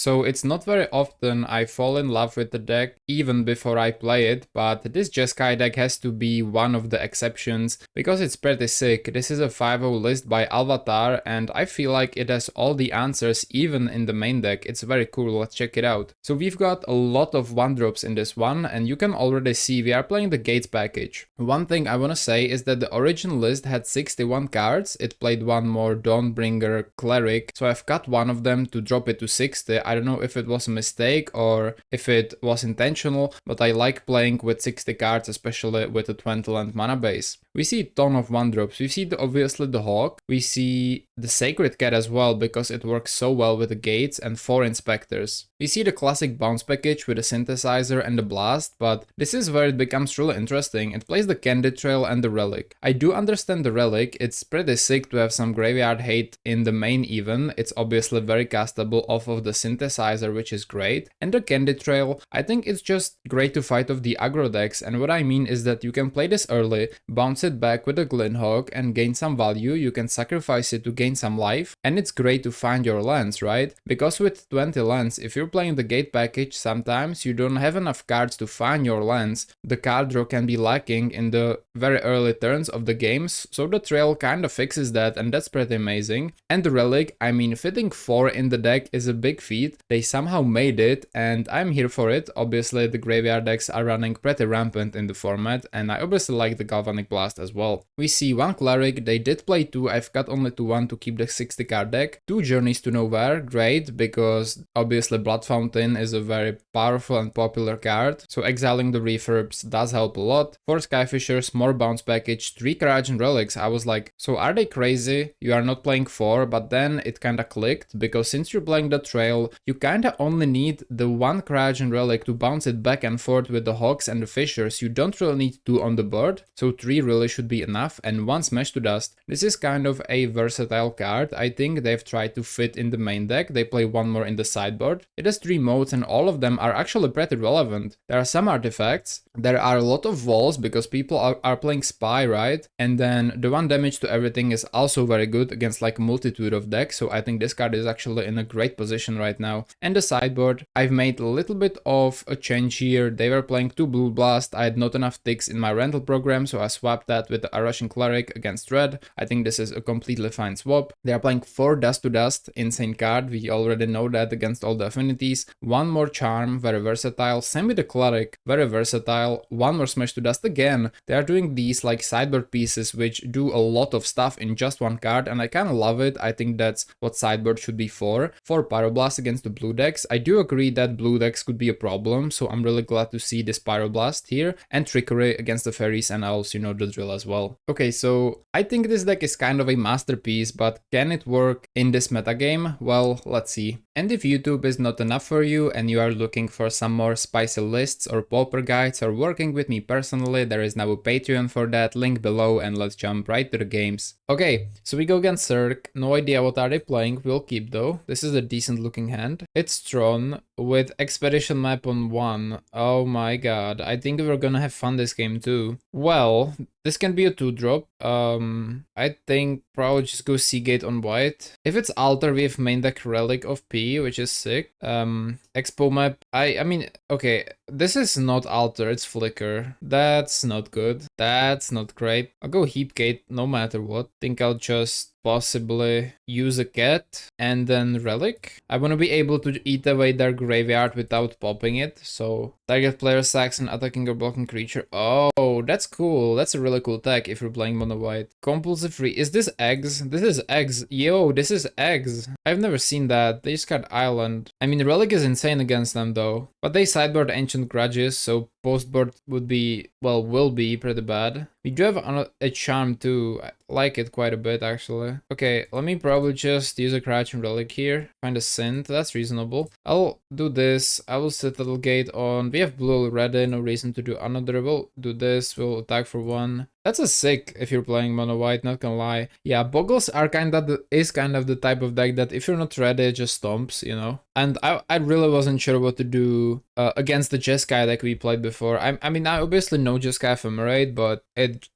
So it's not very often I fall in love with the deck even before I play it, but this Jeskai deck has to be one of the exceptions because it's pretty sick. This is a 5-0 list by Alvatar and I feel like it has all the answers even in the main deck. It's very cool, let's check it out. So we've got a lot of 1-drops in this one and you can already see we are playing the Gates package. One thing I wanna say is that the original list had 61 cards, it played one more Dawnbringer Cleric, so I've cut one of them to drop it to 60. I don't know if it was a mistake or if it was intentional, but I like playing with 60 cards, especially with a 20 land mana base. We see a ton of 1-drops. We see obviously the Hawk, we see the Sacred Cat as well because it works so well with the Gates and 4 Inspectors. We see the classic bounce package with the Synthesizer and the Blast, but this is where it becomes really interesting. It plays the Candy Trail and the Relic. I do understand the Relic, it's pretty sick to have some graveyard hate in the main even. It's obviously very castable off of the Synthesizer, which is great. And the Candy Trail, I think it's just great to fight off the aggro decks, and what I mean is that you can play this early, bounce it back with a Glinthawk and gain some value, you can sacrifice it to gain some life, and it's great to find your lands, right? Because with 20 lands, if you're playing the Gate package, sometimes you don't have enough cards to find your lands. The card draw can be lacking in the very early turns of the games, so the Trail kind of fixes that, and that's pretty amazing. And the Relic, I mean, fitting 4 in the deck is a big feat. They somehow made it, and I'm here for it. Obviously, the graveyard decks are running pretty rampant in the format, and I obviously like the Galvanic Blast as well. We see 1 Cleric, they did play 2, I've cut only to 1 to keep the 60 card deck. 2 Journeys to Nowhere, great, because obviously Blood Fountain is a very powerful and popular card, so exiling the reverbs does help a lot. 4 Skyfishers, more bounce package, 3 Cryogen Relics. I was like, so are they crazy? You are not playing 4, but then it kinda clicked, because since you're playing the Trail, you kinda only need the 1 Cryogen Relic to bounce it back and forth with the Hawks and the Fishers. You don't really need 2 on the board, so 3 really should be enough, and 1 Smash to Dust. This is kind of a versatile card. I think they've tried to fit in the main deck. They play 1 more in the sideboard. It has 3 modes and all of them are actually pretty relevant. There are some artifacts, there are a lot of walls because people are playing Spy, right? And then the 1 damage to everything is also very good against like a multitude of decks, so I think this card is actually in a great position right now. And the sideboard, I've made a little bit of a change here. They were playing 2 Blue Blast, I had not enough ticks in my rental program, so I swapped that with the Russian Cleric against red. I think this is a completely fine swap. They are playing 4 Dust to Dust, insane card, we already know that against all the affinities. 1 more Charm, very versatile. Same with the Cleric, very versatile. 1 more Smash to Dust again. They are doing these like sideboard pieces which do a lot of stuff in just 1 card, and I kinda love it. I think that's what sideboard should be for. 4 Pyroblast against the blue decks. I do agree that blue decks could be a problem, so I'm really glad to see this Pyroblast here. And Trickery against the Fairies and Owls, you know the drill as well. Okay, so I think this deck is kind of a masterpiece, but can it work in this metagame? Well, let's see. And if YouTube is not enough for you and you are looking for some more spicy lists or pauper guides or working with me personally, there is now a Patreon for that, link below, and let's jump right to the games. Okay, so we go against Cirque, no idea what are they playing, we'll keep though. This is a decent looking hand. It's Tron with Expedition Map on 1. Oh my god, I think we're gonna have fun this game too. Well, this can be a 2-drop. I think probably just go Seagate on white. If it's Altar, we have main deck Relic of P, which is sick. Expo map, I mean, okay, this is not Altar, it's Flicker. That's not good. That's not great. I'll go Heapgate no matter what. Think I'll just possibly use a cat and then Relic. I want to be able to eat away their graveyard without popping it, so target player sacks an attacking or blocking creature. Oh, that's cool. That's a really cool tech if you're playing mono white. Compulsive free. Is this eggs? This is eggs. Yo, this is eggs. I've never seen that. They just got Island. I mean, Relic is insane against them though, but they sideboard Ancient Grudges, so postboard would be, well, will be pretty bad. We do have a Charm too. I like it quite a bit actually. Okay, let me probably just use a Crouching Relic here. Find a Synth, that's reasonable. I'll do this. I will set Little Gate on. We have blue already, no reason to do another. We'll do this. We'll attack for 1. That's a sick if you're playing mono white, not gonna lie. Yeah, Boggles are kind of the type of deck that if you're not ready, it just stomps, you know. And I really wasn't sure what to do against the Jeskai deck we played before. I mean, I obviously know Jeskai Ephemerate, but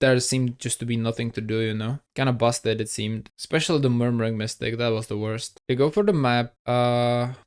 there seemed just to be nothing to do, you know. Kind of busted, it seemed. Especially the Murmuring Mystic, that was the worst. They go for the map.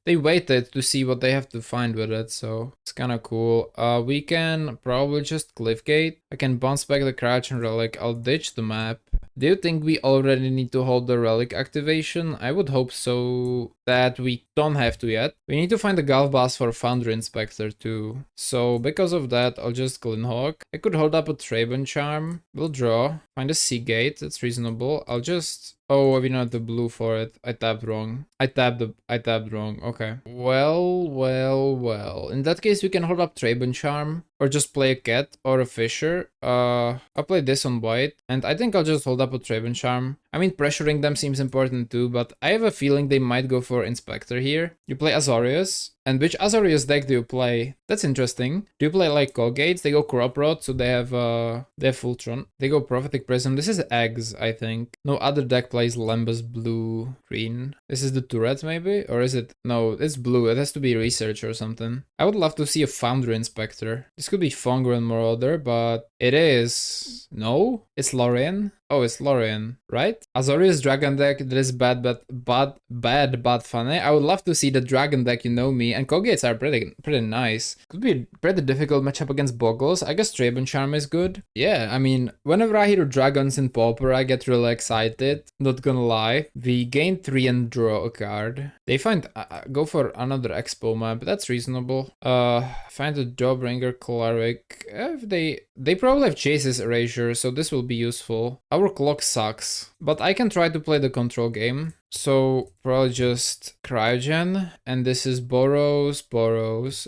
They waited to see what they have to find with it, so it's kind of cool. We can probably just Cliffgate. I can bounce back the Cryogen Relic. I'll ditch the map. Do you think we already need to hold the relic activation? I would hope so, that we don't have to yet. We need to find the Gulf Boss for Foundry Inspector too. So because of that, I'll just Glinhawk. I could hold up a Traben Charm. We'll draw. Find a Sea Gate. That's reasonable. I'll just... Oh, we don't have the blue for it. I tapped wrong. I tapped wrong. Okay. Well. In that case, we can hold up Traben Charm. Or just play a cat or a fisher. I'll play this on white. And I think I'll just hold up a Traben Charm. I mean, pressuring them seems important too, but I have a feeling they might go for Inspector here. You play Azorius. And which Azorius deck do you play? That's interesting. Do you play like Colgates? They go Crop Rod, so they have full Tron. They go Prophetic Prism. This is eggs, I think. No other deck plays Lembas blue, green. This is the turret maybe? Or is it? No, it's blue. It has to be Research or something. I would love to see a Foundry Inspector. This could be Fonger and Marauder, but it is... No? It's Lorien? Oh, it's Lorien, right? Azorius Dragon deck, that is bad but funny. I would love to see the Dragon deck, you know me, and Colgates are pretty nice. Could be a pretty difficult matchup against Boggles. I guess Traben Charm is good. Yeah, I mean, whenever I hear dragons in Pauper, I get really excited. Not gonna lie. We gain 3 and draw a card. They find... go for another Expo map, that's reasonable. Find a Jawbringer Cleric. They probably have Chase's Erasure, so this will be useful. Our clock sucks, but I can try to play the control game. So probably just Cryogen, and this is Boros,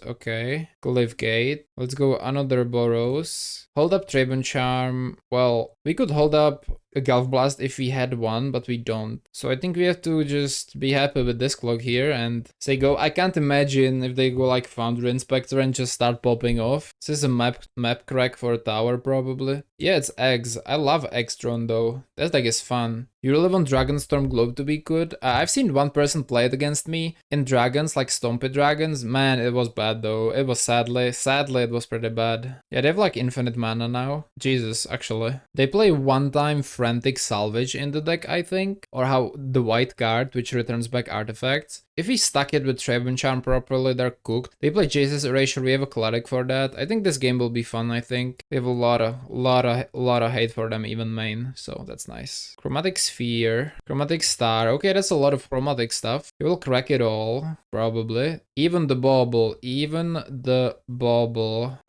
okay. Cliffgate. Let's go another Boros. Hold up Traben Charm. Well, we could hold up a Gulf Blast if we had one, but we don't. So I think we have to just be happy with this clock here and say go. I can't imagine if they go like Foundry Inspector and just start popping off. This is a map crack for a tower probably. Yeah, it's eggs. I love Eggs Tron though. That deck is fun. You really want Dragonstorm Globe to be good? I've seen one person play it against me in dragons, like Stompy Dragons. Man, it was bad though. It was sadly it was pretty bad. Yeah, they have like infinite mana now. Jesus, actually. They play one time Frantic Salvage in the deck, I think. Or how the white card, which returns back artifacts. If we stack it with Traben Charm properly, they're cooked. They play Jace's Erasure, we have a Cleric for that. I think this game will be fun, I think. We have a lot of hate for them, even main, so that's nice. Chromatic Sphere, Chromatic Star, okay, that's a lot of chromatic stuff. We will crack it all, probably. Even the bauble.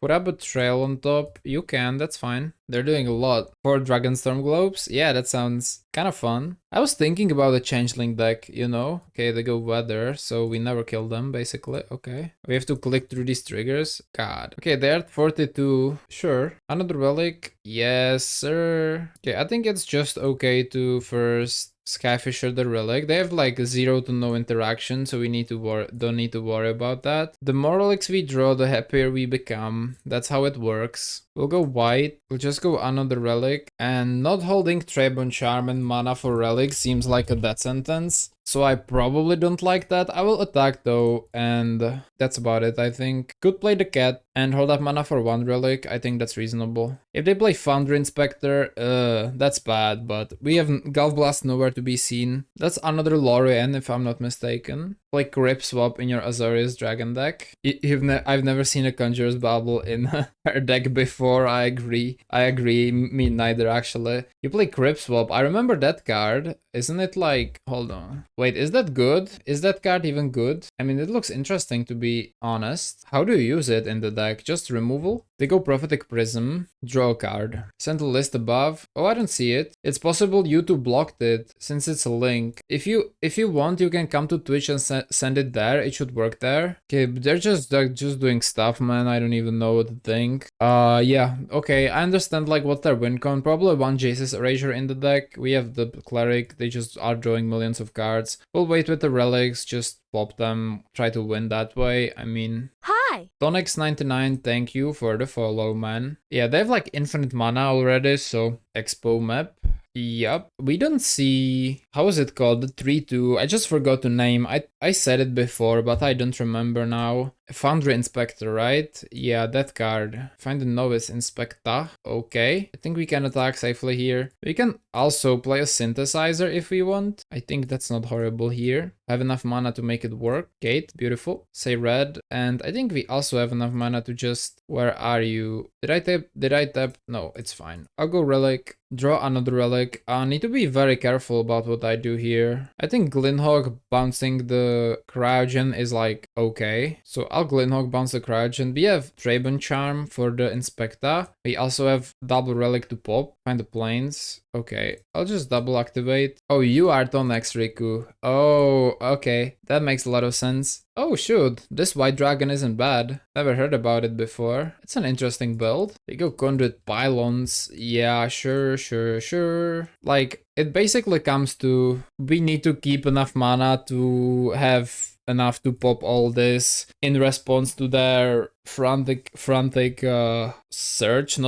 Put up a trail on top, you can, that's fine. They're doing a lot. 4 Dragonstorm Globes, yeah, that sounds kind of fun. I was thinking about a Changeling deck, you know? Okay, they go Weather, so we never kill them, basically. Okay. We have to click through these triggers. God. Okay, they're at 42. Sure. Another Relic. Yes, sir. Okay, I think it's just okay to first Skyfisher the Relic. They have like 0 to no interaction, so we don't need to worry about that. The more relics we draw, the happier we become. That's how it works. We'll go white. We'll just go another Relic. And not holding Traben Charm and mana for relics seems like a death sentence. So I probably don't like that. I will attack though, and that's about it, I think. Could play the cat and hold up mana for 1 relic. I think that's reasonable. If they play Foundry Inspector, that's bad, but we have Gulf Blast nowhere to be seen. That's another Lorien, if I'm not mistaken. Play Grip Swap in your Azorius Dragon deck. I've never seen a Conjurer's Bauble in her deck before, I agree. Me neither, actually. You play Grip Swap. I remember that card. Isn't it like... Hold on. Wait, is that good? Is that card even good? I mean, it looks interesting, to be honest. How do you use it in the deck? Just removal? They go Prophetic Prism. Draw a card. Send a list above. Oh, I don't see it. It's possible YouTube blocked it, since it's a link. If you want, you can come to Twitch and send it there. It should work there. Okay, but they're just doing stuff, man. I don't even know what to think. Yeah, okay. I understand like what their win con. Probably 1 Jace's Erasure in the deck. We have the Cleric. They just are drawing millions of cards. We'll wait with the relics. Just pop them. Try to win that way. I mean... Hi! Tonex99, thank you for the follow, man. Yeah, they have like infinite mana already, so Expo map. Yep, we don't see, how is it called, the 3-2, I just forgot the name, I said it before, but I don't remember now. Foundry Inspector, right? Yeah, that card. Find the Novice Inspector, okay. I think we can attack safely here. We can also play a Synthesizer if we want. I think that's not horrible here. Have enough mana to make it work. Gate, beautiful. Say red, and I think we also have enough mana to just, where are you? Did I tap? No, it's fine. I'll go Relic. Draw another Relic. I need to be very careful about what I do here. I think Glinhawk bouncing the Cryogen is like okay. So I'll Glinhawk bounce the Cryogen. We have Trabon Charm for the Inspecta. We also have double Relic to pop. Find the planes. Okay, I'll just double activate. Oh, you are Tonex Riku. Oh, okay. That makes a lot of sense. Oh shoot, this white dragon isn't bad. Never heard about it before. It's an interesting build. They go Conduit Pylons. Yeah, sure. Like, it basically comes to, we need to keep enough mana to have enough to pop all this in response to their frantic search,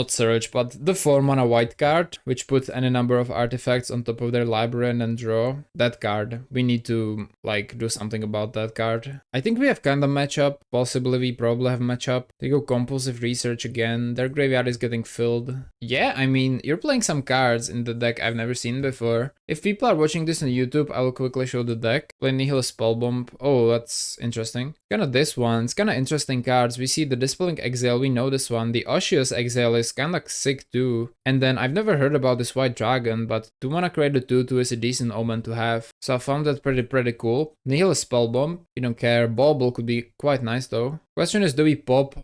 but the 4 mana white card, which puts any number of artifacts on top of their library and then draw. That card, we need to like do something about that card. I think we have kind of matchup, possibly we probably have matchup. They go Compulsive Research again, their graveyard is getting filled. Yeah, I mean, you're playing some cards in the deck I've never seen before. If people are watching this on YouTube, I will quickly show the deck. Play Nihil Spellbomb. Oh, that's interesting. Kinda this one, it's kinda interesting cards. We see the Dispelling Exile, we know this one. The Osseous Exile is kinda sick too. And then I've never heard about this white dragon, but 2 mana create a 2/2 is a decent omen to have. So I found that pretty cool. Nihil Spellbomb, we don't care. Bauble could be quite nice though. Question is, do we pop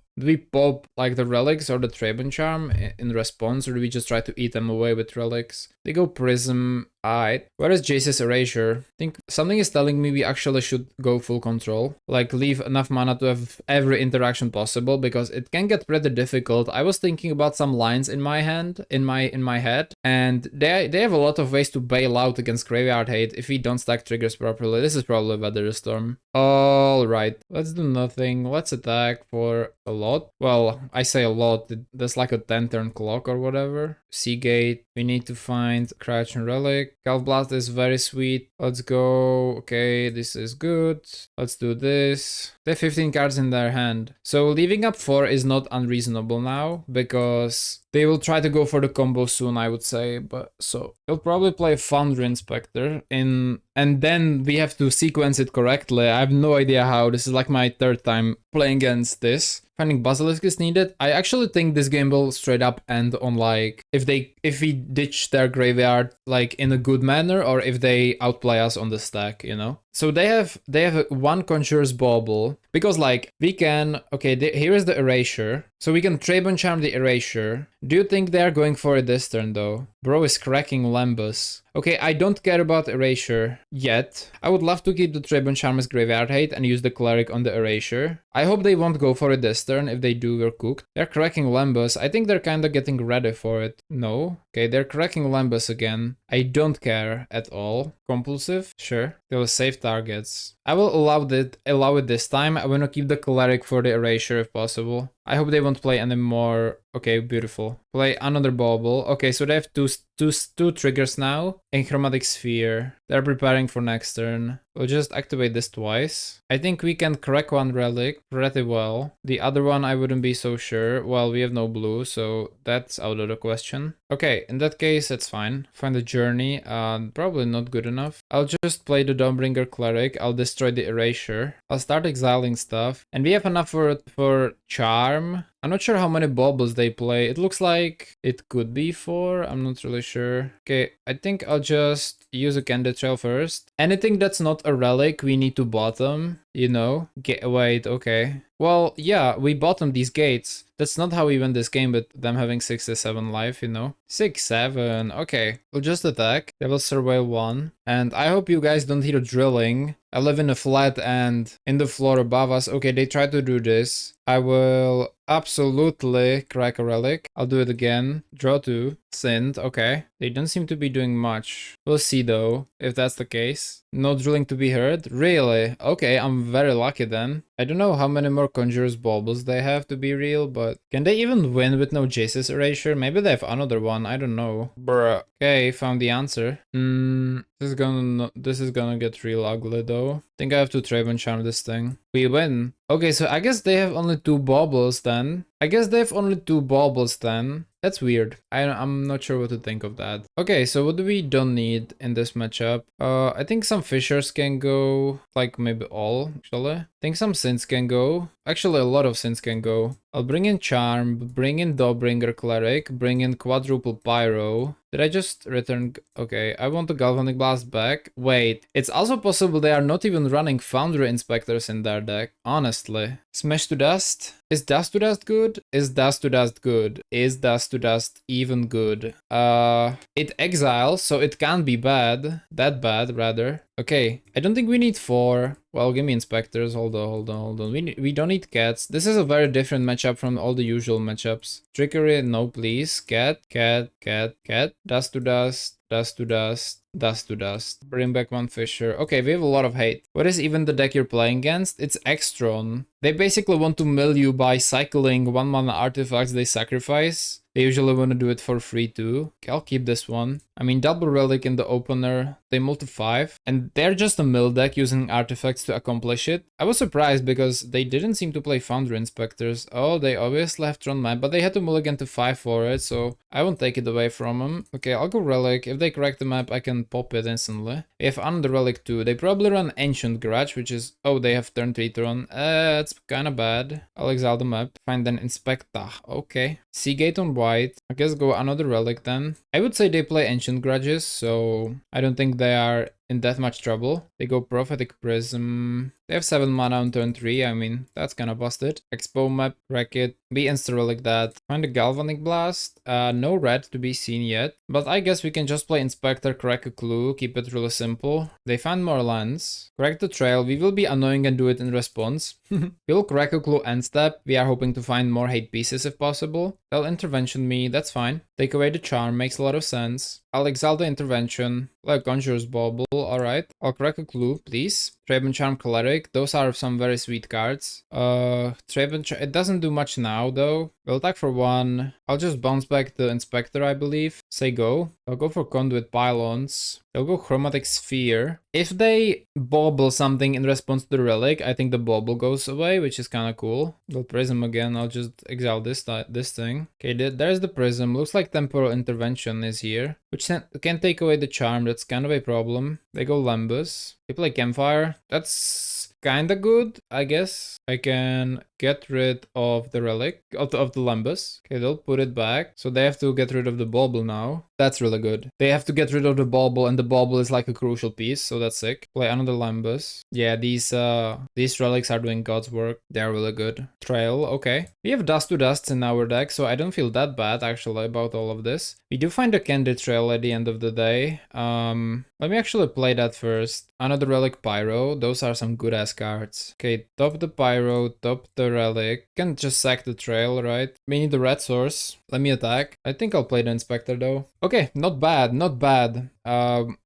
like the relics or the Trabon Charm in response, or do we just try to eat them away with relics? They go Prism. Alright. Where is Jace's Erasure? I think something is telling me we actually should go full control. Like, leave enough mana to have every interaction possible, because it can get pretty difficult. I was thinking about some lines in my hand, in my head, and they have a lot of ways to bail out against Graveyard Hate if we don't stack triggers properly. This is probably Weather Storm. Alright, let's do nothing. Let's attack for a lot. Well, I say a lot. There's like a 10-turn clock or whatever. Seagate. We need to find Crouching Relic. Calf Blast is very sweet. Let's go. Okay, this is good. Let's do this. They have 15 cards in their hand. So leaving up 4 is not unreasonable now, because they will try to go for the combo soon, I would say. But so they'll probably play Foundry Inspector in, and then we have to sequence it correctly. I have no idea how. This is like my 3rd time playing against this. Finding Basilisk is needed. I actually think this game will straight up end on like if we ditch their graveyard like in a good manner, or if they outplay us on the stack, you know. So they have one Conjurer's Bauble, because like we can, okay, here is the Erasure. So we can Trabon Charm the Erasure. Do you think they're going for it this turn though? Bro is cracking Lembus. Okay, I don't care about Erasure yet. I would love to keep the Trabon Charm as Graveyard Hate and use the Cleric on the Erasure. I hope they won't go for it this turn. If they do, we're cooked. They're cracking Lembus. I think they're kind of getting ready for it. No? Okay, they're cracking Lembus again. I don't care at all. Compulsive? Sure. They will save targets. I will allow it this time. I want to keep the Cleric for the Erasure if possible. I hope they won't play any more. Okay, beautiful. Play another Bauble. Okay, so they have two triggers now. In Chromatic Sphere. They're preparing for next turn. We'll just activate this twice. I think we can crack one Relic pretty well. The other one I wouldn't be so sure. Well, we have no blue, so that's out of the question. Okay, in that case, it's fine. Find a Journey. Probably not good enough. I'll just play the Dawnbringer Cleric. I'll destroy the Erasure. I'll start exiling stuff. And we have enough for Charm. I'm not sure how many baubles they play. It looks like it could be 4. I'm not really sure. Okay, I think I'll just use a Candid Trail first. Anything that's not a relic, we need to bottom, you know? Wait, okay. Well, yeah, we bottom these gates. That's not how we win this game with them having 67 life, you know? 6-7, okay. We'll just attack. They will surveil 1. And I hope you guys don't hear drilling. I live in a flat and in the floor above us. Okay, they try to do this. I will absolutely crack a relic. I'll do it again. Draw 2. Synth, okay. They don't seem to be doing much. We'll see though, if that's the case. No drilling to be heard? Really? Okay, I'm very lucky then. I don't know how many more Conjurer's Baubles they have to be real, but can they even win with no Jace's Erasure? Maybe they have another one, I don't know. Bruh. Okay, found the answer. This is gonna get real ugly though. Think I have to Traven Charm this thing. We win. Okay, so I guess they have only 2 baubles then. That's weird. I'm not sure what to think of that. Okay, so what do we don't need in this matchup? I think some Fishers can go, like maybe all, actually. I think some Synths can go. Actually, a lot of Synths can go. I'll bring in Charm, bring in Dawbringer Cleric, bring in Quadruple Pyro. Did I just return? Okay, I want the Galvanic Blast back. Wait, it's also possible they are not even running Foundry Inspectors in their deck, honestly. Smash to Dust? Is Dust to Dust good? Is Dust to Dust good? Is Dust to Dust even good? It exiles, so it can't be bad. That bad, rather. Okay, I don't think we need 4. Well, give me Inspectors. Hold on. We don't need Cats. This is a very different matchup from all the usual matchups. Trickery, no please. Cat. Dust to Dust. Dust to Dust. Dust to Dust. Bring back one Fisher. Okay, we have a lot of hate. What is even the deck you're playing against? It's Tron. They basically want to mill you by cycling 1 mana artifacts they sacrifice. They usually want to do it for free too. Okay, I'll keep this one. I mean, double Relic in the opener. They mull to 5. And they're just a mill deck using artifacts to accomplish it. I was surprised because they didn't seem to play Foundry Inspectors. Oh, they obviously left Tron map, but they had to mulligan to 5 for it, so I won't take it away from them. Okay, I'll go Relic. If they correct the map, I can pop it instantly. If under Relic too, they probably run Ancient Grudge, which is... Oh, they have turn 3 Tron. It's kinda bad. I'll exile the map. Find an Inspecta. Okay. Seagate on white. I guess go another Relic then. I would say they play Ancient Grudges, so I don't think they are in that much trouble. They go Prophetic Prism. They have 7 mana on turn 3, I mean, that's kinda busted. Expo map, wreck it, be insta-relic that. Find a Galvanic Blast. No red to be seen yet, but I guess we can just play Inspector, crack a clue, keep it really simple. They find more lands. Correct the trail, we will be annoying and do it in response. We'll crack a clue end step, we are hoping to find more hate pieces if possible. They'll intervention me, that's fine. Take away the charm, makes a lot of sense. I'll exile the intervention, like Conjurer's Bauble, alright. I'll crack a clue, please. Traven Charm Cleric, those are some very sweet cards. It doesn't do much now though. We'll attack for 1. I'll just bounce back the Inspector, I believe. Say go. I'll go for Conduit Pylons. They'll go Chromatic Sphere. If they bauble something in response to the Relic, I think the bauble goes away, which is kind of cool. They'll Prism again, I'll just exile this thing. Okay, there's the Prism. Looks like Temporal Intervention is here, which can take away the charm, that's kind of a problem. They go Lembus. They play Campfire. That's kinda good, I guess. I can get rid of the Relic, of the Lembus. Okay, they'll put it back. So they have to get rid of the Bauble now. That's really good. They have to get rid of the Bauble, and the Bauble is like a crucial piece, so that's sick. Play another Lembus. Yeah, these Relics are doing God's work. They're really good. Trail, okay. We have Dust to Dusts in our deck, so I don't feel that bad actually about all of this. We do find a Candid Trail at the end of the day. Let me actually play that first. Another Relic Pyro. Those are some good ass cards. Okay, top the Pyro, top the Relic. Can just sack the trail, right? We need the red source. Let me attack. I think I'll play the Inspector though. Okay, not bad, not bad.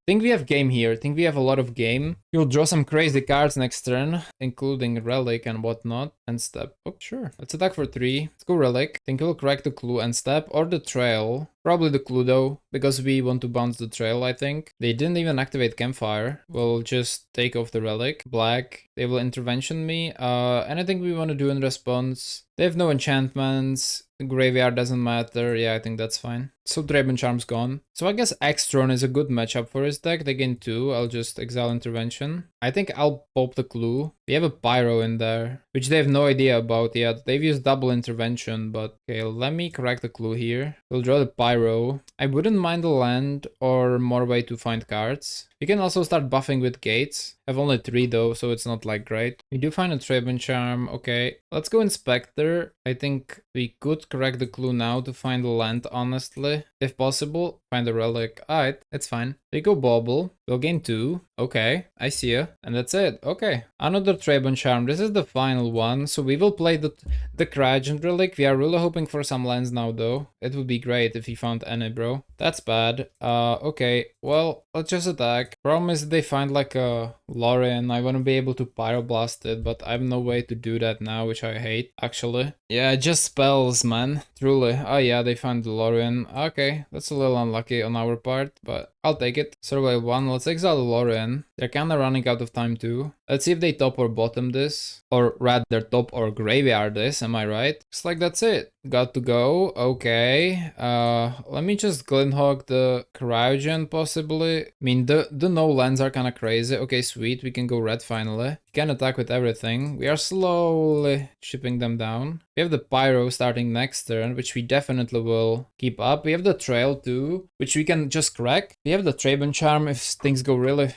Think we have game here. Think we have a lot of game. You'll draw some crazy cards next turn, including Relic and whatnot. End step. Oh, sure. Let's attack for 3. Let's go Relic. Think we'll crack the clue end step or the trail. Probably the clue though, because we want to bounce the trail, I think. They didn't even activate Campfire. We'll just take off the Relic. Black. They will intervention me. Anything we want to do in response. They have no enchantments. The graveyard doesn't matter. Yeah, I think that's fine. So Traven Charm's gone. So I guess Tron is a good matchup for his deck. They gain 2. I'll just exile intervention. I think I'll pop the clue. We have a Pyro in there, which they have no idea about yet. They've used double intervention, but okay, let me correct the clue here. We'll draw the Pyro. I wouldn't mind a land or more way to find cards. We can also start buffing with gates. I have only 3 though, so it's not like great. We do find a Traven Charm. Okay, let's go Inspector. I think we could correct the clue now to find the land, honestly. If possible, find a Relic. Alright, it's fine. They go Bauble. We'll gain 2. Okay, I see ya. And that's it. Okay. Another Trabon Charm. This is the final one. So we will play the Cryogen Relic. We are really hoping for some lands now though. It would be great if we found any, bro. That's bad. Okay. Well, let's just attack. Problem is they find like a Lorien. I want to be able to Pyroblast it, but I have no way to do that now, which I hate, actually. Yeah, just spells, man. Truly. Oh yeah, they found the Lorien. Okay, that's a little unlucky on our part, but I'll take it. Survey 1, let's exile the Lorien. They're kinda running out of time too. Let's see if they top or bottom this. Or rather top or graveyard this, am I right? Looks like that's it. Got to go, okay. Let me just Glinthawk the Cryogen possibly. I mean, the no lands are kinda crazy. Okay, sweet, we can go red finally. Can attack with everything. We are slowly shipping them down. We have the Pyro starting next turn, which we definitely will keep up. We have the Trail too, which we can just crack. We have the Trabon Charm if things go really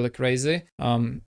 crazy.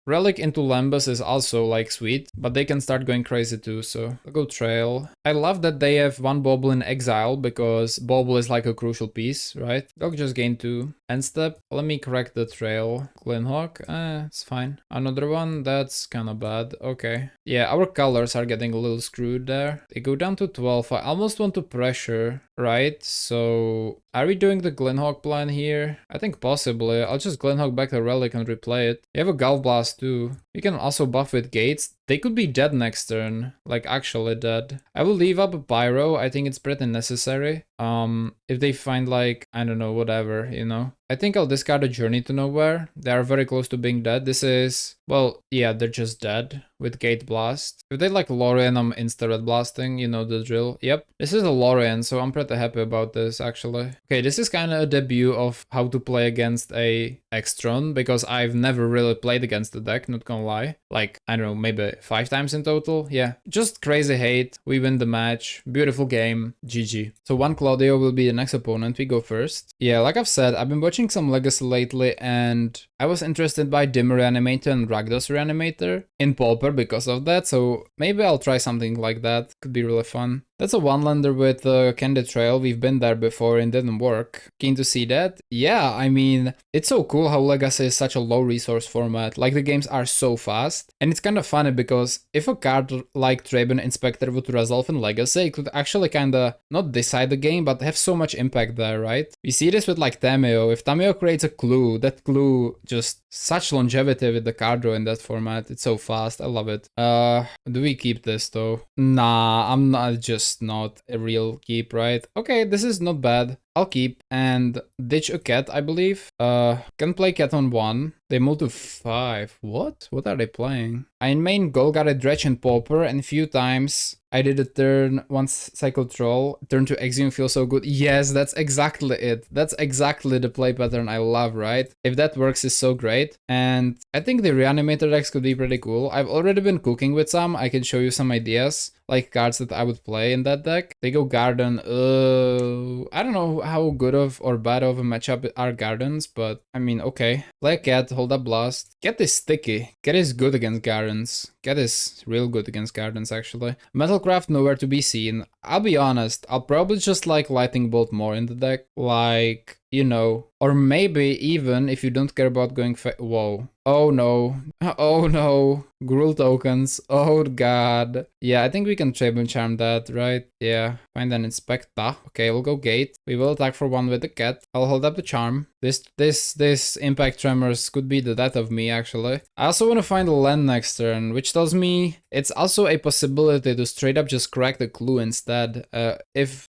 Relic into Lembas is also like sweet, but they can start going crazy too, so I'll go Trail. I love that they have one Bauble in exile because Bauble is like a crucial piece, right? They'll just gain 2. End step. Let me crack the Trail. Glinthawk, it's fine. Another one, that's kind of bad. Okay. Yeah, our colors are getting a little screwed there. They go down to 12. I almost want to pressure, right? So are we doing the Glinthawk plan here? I think possibly. I'll just Glinthawk back the Relic and replay it. We have a Gulf Blast too. We can also buff with Gates. They could be dead next turn, like actually dead. I will leave up a Pyro. I think it's pretty necessary. If they find like, I don't know, whatever, you know. I think I'll discard a Journey to Nowhere. They are very close to being dead. This is, well, yeah, they're just dead with Gate Blast. If they like Lorien, I'm insta-red blasting, you know the drill. Yep, this is a Lorien, so I'm pretty happy about this actually. Okay, this is kind of a debut of how to play against a Tron, because I've never really played against the deck, not gonna lie. Like, I don't know, maybe 5 times in total. Yeah, just crazy hate. We win the match. Beautiful game. GG. So one Claudio will be the next opponent. We go first. Yeah, like I've said, I've been watching some Legacy lately and I was interested by Dim Reanimator and Rakdos Reanimator in Pauper because of that, so maybe I'll try something like that. Could be really fun. That's a one-lander with Candid Trail. We've been there before and didn't work. Keen to see that? Yeah, I mean, it's so cool how Legacy is such a low resource format. Like, the games are so fast. And it's kind of funny because if a card like Trabon Inspector would resolve in Legacy, it could actually kind of not decide the game, but have so much impact there, right? We see this with like Tameo. If Tameo creates a clue, that clue just such longevity with the card draw in that format. It's so fast. I love it. Do we keep this though? Nah, I'm not a real keep, right? Okay, this is not bad. I'll keep and ditch a cat, I believe. Can play cat on 1. They move to 5. What? What are they playing? I main Golgari Dredge and Pauper, and few times I did a turn, once cycle troll, turn to Exhume feels so good. Yes, that's exactly it. That's exactly the play pattern I love, right? If that works, is so great. And I think the Reanimator decks could be pretty cool. I've already been cooking with some. I can show you some ideas, like cards that I would play in that deck. They go Garden. I don't know how good of or bad of a matchup are Gardens, but I mean, okay. Play a cat, hold up Blast. Cat is sticky. Cat is good against Gardens. Cat is real good against Gardens, actually. Metalcraft nowhere to be seen. I'll be honest, I'll probably just like Lightning Bolt more in the deck. Like, you know, or maybe even if you don't care about going whoa. Oh no. Oh no. Gruul tokens. Oh god. Yeah, I think we can Trabon Charm that, right? Yeah. Find an Inspecta. Okay, we'll go Gate. We will attack for 1 with the cat. I'll hold up the Charm. This Impact Tremors could be the death of me, actually. I also want to find a land next turn, which tells me it's also a possibility to straight up just crack the clue instead.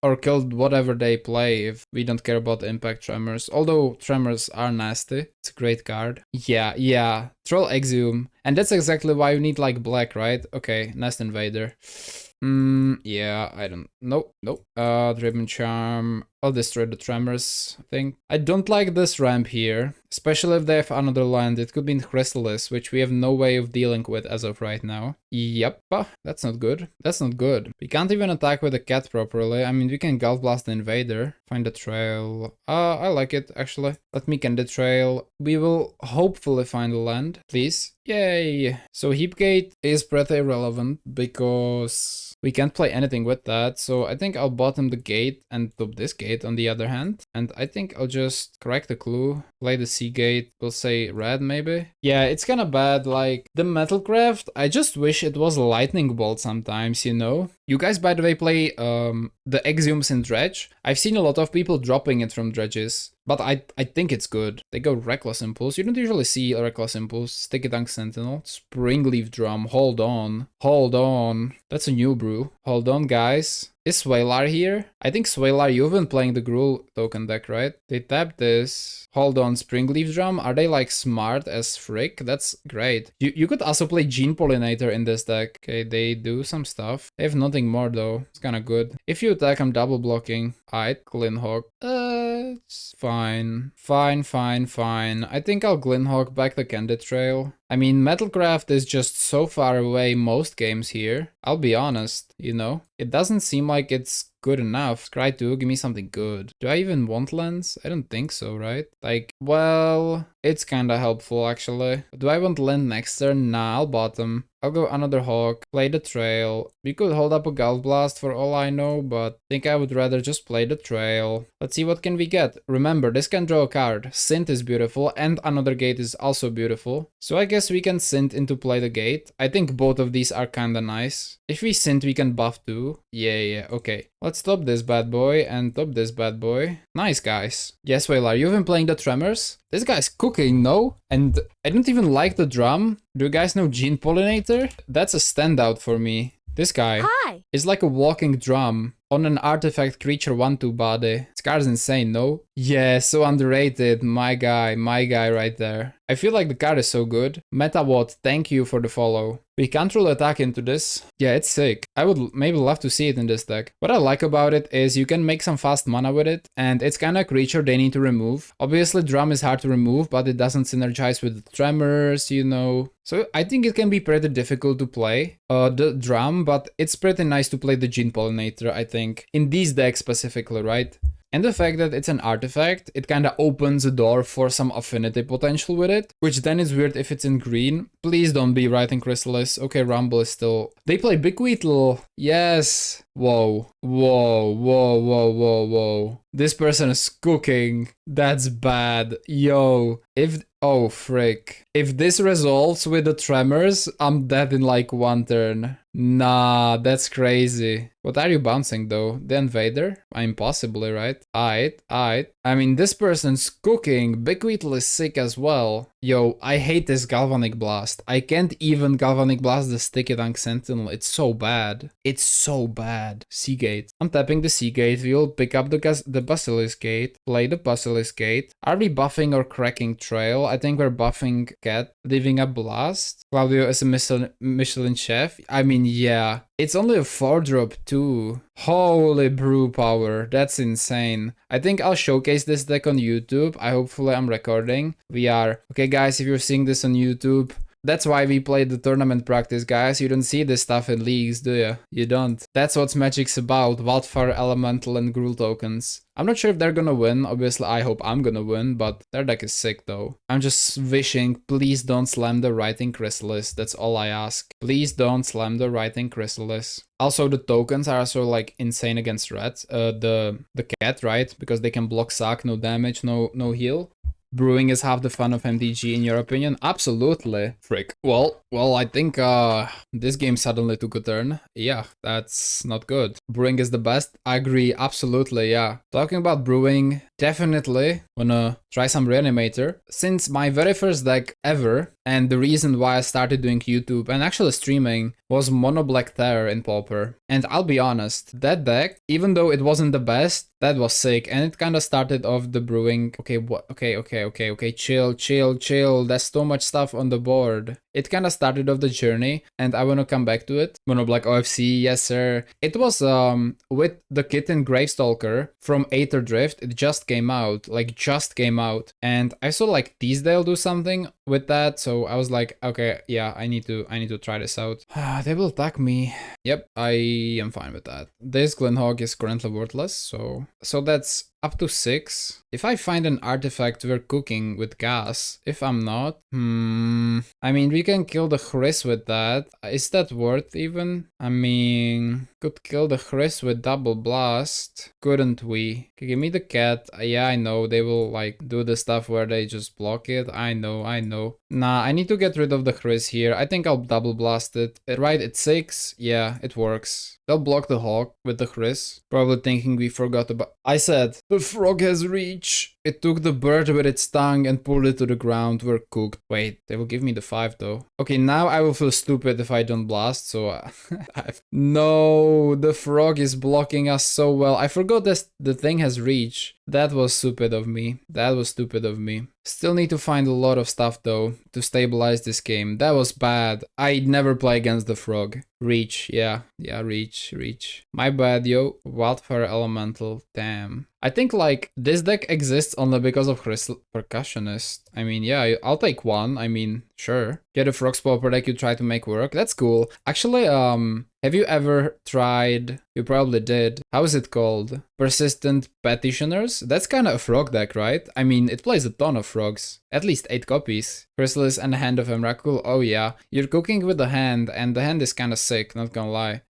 Or kill whatever they play if we don't care about the Impact Tremors. Although Tremors are nasty. It's a great card. Yeah. Troll Exhume. And that's exactly why you need like black, right? Okay, Nest Invader. Yeah, I don't... Nope. Trabon Charm. I'll destroy the Tremors, I think. I don't like this ramp here, especially if they have another land. It could be in Chrysalis, which we have no way of dealing with as of right now. Yep, that's not good. That's not good. We can't even attack with a cat properly. I mean, we can Gulf Blast the Invader. Find a trail. I like it, actually. Let me can the trail. We will hopefully find a land, please. Yay! So Heapgate is pretty irrelevant because we can't play anything with that. So I think I'll bottom the gate and top this gate on the other hand. And I think I'll just correct the clue, play the Sea Gate, we'll say red maybe. Yeah, it's kind of bad, like the Metalcraft, I just wish it was lightning bolt sometimes, you know? You guys, by the way, play the Exhumes in Dredge. I've seen a lot of people dropping it from Dredges, but I think it's good. They go Reckless Impulse. You don't usually see a Reckless Impulse. Sticky Dunk Sentinel. Springleaf Drum. Hold on. Hold on. That's a new brew. Hold on, guys. Is Swalar here? I think Swalar, you've been playing the Gruul token deck, right? They tap this. Hold on, Springleaf Drum. Are they like smart as frick? That's great. You could also play Gene Pollinator in this deck. Okay, they do some stuff. They have nothing more though. It's kind of good. If you attack, I'm double blocking. Alright, Glinhawk. It's fine. Fine. I think I'll Glinhawk back the Candid Trail. I mean, Metalcraft is just so far away most games here. I'll be honest, you know? It doesn't seem like it's good enough. Scry 2, give me something good. Do I even want lens? I don't think so, right? Like, well, it's kinda helpful actually. Do I want land next turn? Nah, I'll bottom. I'll go another Hawk, play the Trail. We could hold up a Gulf Blast for all I know, but I think I would rather just play the Trail. Let's see what can we get. Remember, this can draw a card. Synth is beautiful and another Gate is also beautiful. So I guess we can Synth into play the Gate. I think both of these are kinda nice. If we Synth, we can buff too. Yeah, okay. Let's top this bad boy and top this bad boy. Nice, guys. Yes, Whaler, you've been playing the Tremors? This guy's cooking, no? And I don't even like the drum. Do you guys know Gene Pollinator? That's a standout for me. This guy is like a walking drum on an artifact creature 1/2 body. This card's insane, no? Yeah, so underrated. My guy right there. I feel like the card is so good. MetaWatt, thank you for the follow. We can't really attack into this. Yeah, it's sick. I would maybe love to see it in this deck. What I like about it is you can make some fast mana with it, and it's kind of a creature they need to remove. Obviously, Drum is hard to remove, but it doesn't synergize with the Tremors, you know. So I think it can be pretty difficult to play the Drum, but it's pretty nice to play the Gene Pollinator, I think. In these decks specifically, right? And the fact that it's an artifact, it kind of opens a door for some affinity potential with it, which then is weird if it's in green. Please don't be Writing Chrysalis. Okay, Rumble is still... They play Bequeathal. Yes. Whoa. This person is cooking. That's bad. Yo. Oh, frick. If this resolves with the Tremors, I'm dead in like one turn. Nah, that's crazy. What are you bouncing though? The Invader? I mean, possibly, right? Aight. I mean, this person's cooking. Bequeathal is sick as well. Yo, I hate this Galvanic Blast. I can't even Galvanic Blast the Sticky Dunk Sentinel. It's so bad. It's so bad. Sea Gate. I'm tapping the Sea Gate. We'll pick up the Basilisk Gate. Play the Basilisk Gate. Are we buffing or cracking Trail? I think we're buffing Cat. Leaving a Blast. Claudio is a Michelin chef. I mean, yeah. It's only a 4-drop too. Holy brew power. That's insane. I think I'll showcase this deck on YouTube. Hopefully I'm recording. We are. Okay, guys, if you're seeing this on YouTube, that's why we play the tournament practice, guys. You don't see this stuff in leagues, do you? You don't. That's what Magic's about. Wildfire, Elemental, and Gruul tokens. I'm not sure if they're gonna win. Obviously, I hope I'm gonna win, but their deck is sick, though. I'm just wishing, please don't slam the Writing Chrysalis. That's all I ask. Please don't slam the Writing Chrysalis. Also, the tokens are also, like, insane against reds. The Cat, right? Because they can block Sack, no damage, no heal. Brewing is half the fun of MTG, in your opinion? Absolutely. Frick. Well, I think this game suddenly took a turn. Yeah, that's not good. Brewing is the best. I agree, absolutely, yeah. Talking about brewing, definitely wanna try some Reanimator. Since my very first deck ever, and the reason why I started doing YouTube and actually streaming was Mono Black Terror in Pauper. And I'll be honest, that deck, even though it wasn't the best, that was sick. And it kind of started off the brewing. Okay, what? Okay, chill. There's so much stuff on the board. It kind of started off the journey, and I want to come back to it. Mono Black OFC, yes sir. It was with the Kitten Gravestalker from Aether Drift. It just came out, and I saw like Teasdale do something with that, so I was like, okay, yeah, I need to try this out. They will attack me. Yep, I am fine with that. This Glenhog is currently worthless, so that's up to 6. If I find an artifact, we're cooking with gas. If I'm not, I mean, we can kill the Chris with that. Is that worth even? I mean, could kill the Chris with double blast, couldn't we? Okay, give me the cat. Yeah, I know, they will like do the stuff where they just block it. I know. Nah, I need to get rid of the Chris here. I think I'll double blast it. Right, it's 6. Yeah, it works. They'll block the hawk with the Chris, probably thinking we forgot about... I said, the frog has reach. It took the bird with its tongue and pulled it to the ground. We're cooked. Wait, they will give me the 5 though. Okay, now I will feel stupid if I don't blast, so... No, the frog is blocking us so well. I forgot that the thing has reach. That was stupid of me. Still need to find a lot of stuff though to stabilize this game. That was bad. I'd never play against the frog. Reach, yeah, reach. My bad, yo. Wildfire Elemental, damn. I think like this deck exists only because of Percussionist. I mean, yeah, I'll take one. I mean, sure. Get a Frog's Pauper deck you try to make work. That's cool. Actually, have you ever tried, you probably did, how is it called? Persistent Petitioners? That's kind of a frog deck, right? I mean, it plays a ton of frogs. At least 8 copies. Chrysalis and Hand of Emrakul. Oh yeah, you're cooking with the hand, and the hand is kind of sick, not gonna lie.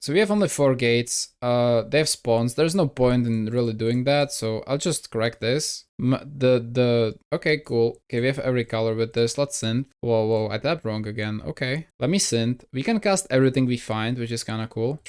So we have only 4 gates. They have spawns. There's no point in really doing that, so I'll just correct this. Okay, cool. Okay, we have every color with this. Let's synth. Whoa, I tapped wrong again. Okay, let me synth. We can cast everything we find, which is kind of cool.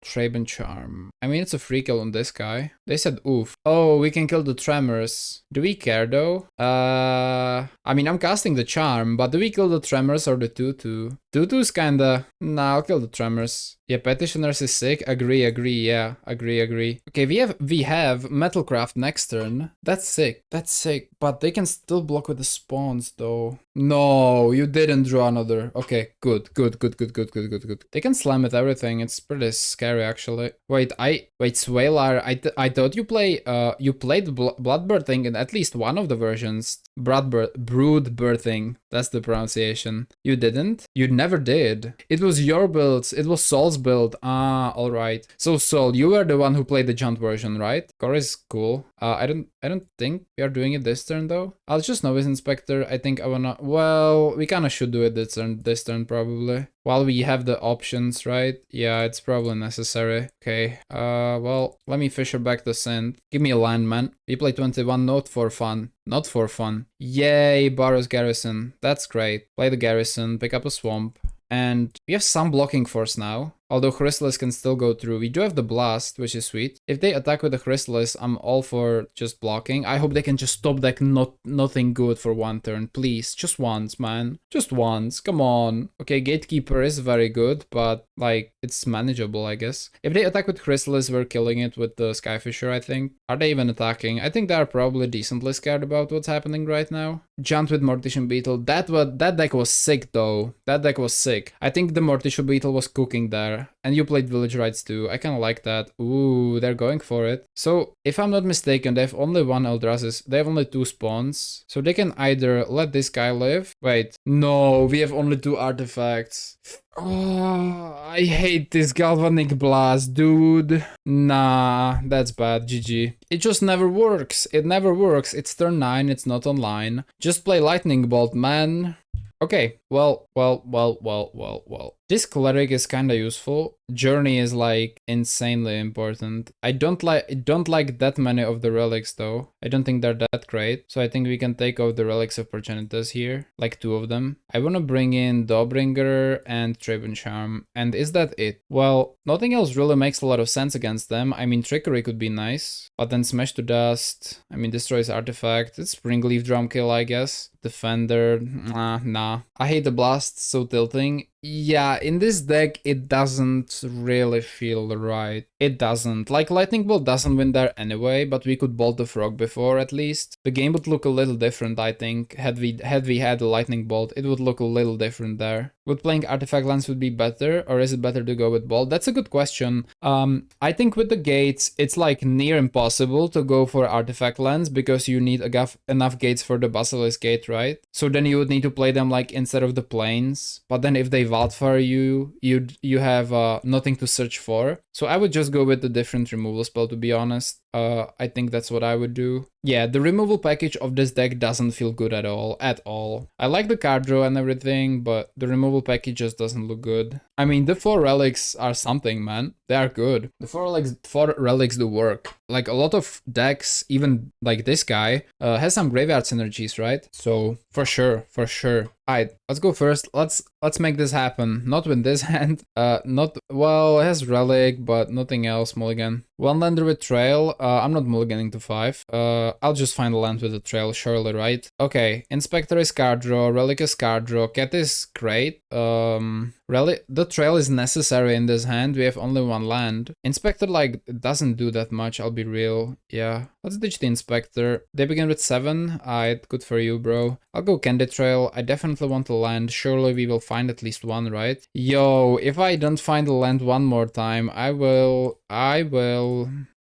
Traben Charm. I mean, it's a free kill on this guy. They said oof. Oh, we can kill the Tremors. Do we care though? I mean, I'm casting the Charm, but do we kill the Tremors or the Tutu? Tutu's kinda... Nah, I'll kill the Tremors. Yeah, Petitioners is sick. Agree, yeah. Agree. Okay, we have Metalcraft next turn. That's sick. But they can still block with the spawns though. No, you didn't draw another. Okay, good. They can slam at everything. It's pretty scary actually. Wait, Swalar, I thought you played Bloodbirthing in at least one of the versions. Brood birthing. That's the pronunciation. You didn't? You never did. It was your builds. It was Sol's build. Ah, alright. So Sol, you were the one who played the Junt version, right? Core is cool. I don't think we are doing it this turn though. I'll just Novice Inspector. I think I wanna... Well, we kinda should do it this turn probably. While we have the options, right? Yeah, it's probably necessary. Okay, well, let me fisher back the synth. Give me a land, man. We play 21, not for fun. Yay, Barrow's Garrison. That's great. Play the Garrison, pick up a Swamp. And we have some blocking force now. Although Chrysalis can still go through. We do have the Blast, which is sweet. If they attack with the Chrysalis, I'm all for just blocking. I hope they can just stop deck nothing good for one turn. Please, just once, man. Just once, come on. Okay, Gatekeeper is very good, but like, it's manageable, I guess. If they attack with Chrysalis, we're killing it with the Skyfisher, I think. Are they even attacking? I think they're probably decently scared about what's happening right now. Junt with Mortician Beetle. That deck was sick, though. That deck was sick. I think the Mortician Beetle was cooking there. And you played Village Rites too. I kind of like that. Ooh, they're going for it. So, if I'm not mistaken, they have only 1 Eldrazi. They have only 2 spawns. So they can either let this guy live. Wait, no, we have only 2 artifacts. Oh, I hate this Galvanic Blast, dude. Nah, that's bad. GG. It just never works. It never works. It's turn 9. It's not online. Just play Lightning Bolt, man. Okay, well. This Cleric is kinda useful. Journey is like insanely important. I don't like that many of the relics though. I don't think they're that great. So I think we can take out the Relics of Progenitus here, like 2 of them. I wanna bring in Dawbringer and Traben Charm. And is that it? Well, nothing else really makes a lot of sense against them. I mean, Trickery could be nice, but then Smash to Dust. I mean, destroys artifact. It's Springleaf Drum Kill, I guess. Defender, nah. I hate the Blast, so tilting. Yeah, in this deck, it doesn't really feel right. It doesn't. Like, Lightning Bolt doesn't win there anyway, but we could Bolt the Frog before at least. The game would look a little different, I think. Had we had a Lightning Bolt, it would look a little different there. Would playing artifact lands would be better, or is it better to go with bold? That's a good question. I think with the gates, it's like near impossible to go for artifact lands because you need enough gates for the Basilisk Gate, right? So then you would need to play them like instead of the plains. But then if they Wildfire you have nothing to search for. So I would just go with the different removal spell, to be honest. I think that's what I would do. Yeah, the removal package of this deck doesn't feel good at all. I like the card draw and everything, but the removal package just doesn't look good. I mean, the 4 relics are something, man. They are good. The 4 relics do work. Like a lot of decks, even like this guy, has some graveyard synergies, right? So for sure. Alright, let's go first. Let's make this happen. Not with this hand. Well, it has relic, but nothing else. Mulligan. 1 lander with trail. I'm not mulliganing to 5. I'll just find a land with a trail, surely, right? Okay, Inspector is card draw, Relic is card draw, Cat is great. The trail is necessary in this hand. We have only 1 land. Inspector, like, doesn't do that much, I'll be real. Yeah, let's ditch the Inspector. They begin with 7. Alright, good for you, bro. I'll go Candy Trail. I definitely want a land. Surely we will find at least 1, right? Yo, if I don't find a land one more time, I will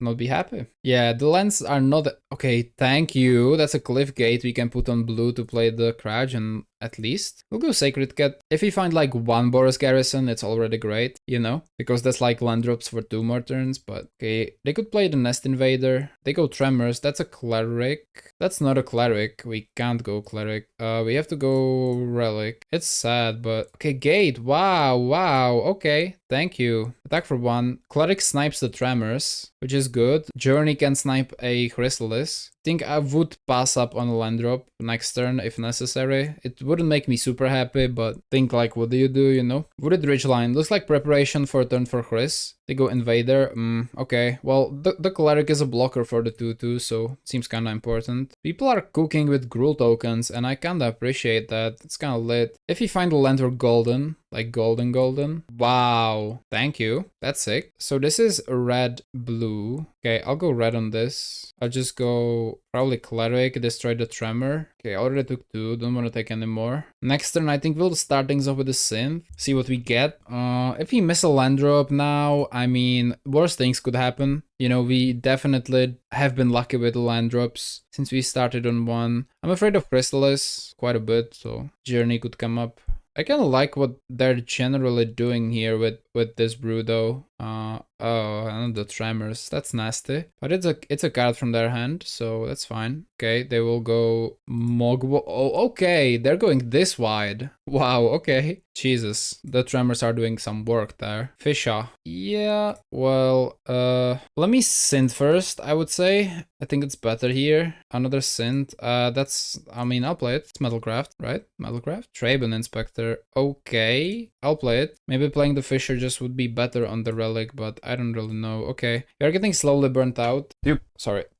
not be happy. Yeah, the lands are not... Okay, thank you. That's a Cliff Gate we can put on blue to play the Crouch, and at least we'll go Sacred Cat. If we find like 1 Boros Garrison, it's already great, you know? Because that's like land drops for 2 more turns, but okay. They could play the Nest Invader. They go Tremors. That's a Cleric. That's not a Cleric. We can't go Cleric. We have to go Relic. It's sad, but... Okay, Gate. Wow. Okay, thank you. Attack for 1. Cleric snipes the Tremors, which is good. Journey can snipe a Chrysalis. Think I would pass up on a land drop next turn if necessary. It wouldn't make me super happy, but think like, what do, you know? Wooded Ridgeline. Looks like preparation for a turn for Chris. They go Invader. Okay. Well, the Cleric is a blocker for the 2/2, so it seems kinda important. People are cooking with Gruul tokens, and I kinda appreciate that. It's kinda lit. If you find a land or golden, like golden. Wow. Thank you. That's sick. So this is red, blue. Okay, I'll go red on this. I'll just go probably Cleric, destroy the Tremor. Okay, I already took 2, don't want to take any more. Next turn, I think we'll start things off with the Synth, see what we get. If we miss a land drop now, I mean, worse things could happen. You know, we definitely have been lucky with the land drops since we started on 1. I'm afraid of Chrysalis quite a bit, so Journey could come up. I kind of like what they're generally doing here with this brew though. Oh, and the Tremors, that's nasty. But it's a card from their hand, so that's fine. Okay, they will go Mogwo. Oh, okay, they're going this wide. Wow, okay. Jesus, the Tremors are doing some work there. Fisha. Yeah, well, let me Synth first, I would say. I think it's better here. Another Synth. I mean, I'll play it. It's Metalcraft, right? Metalcraft? Traben Inspector. Okay, I'll play it. Maybe playing the Fisher just would be better on the Relic, but I don't really know. Okay, you're getting slowly burnt out. Do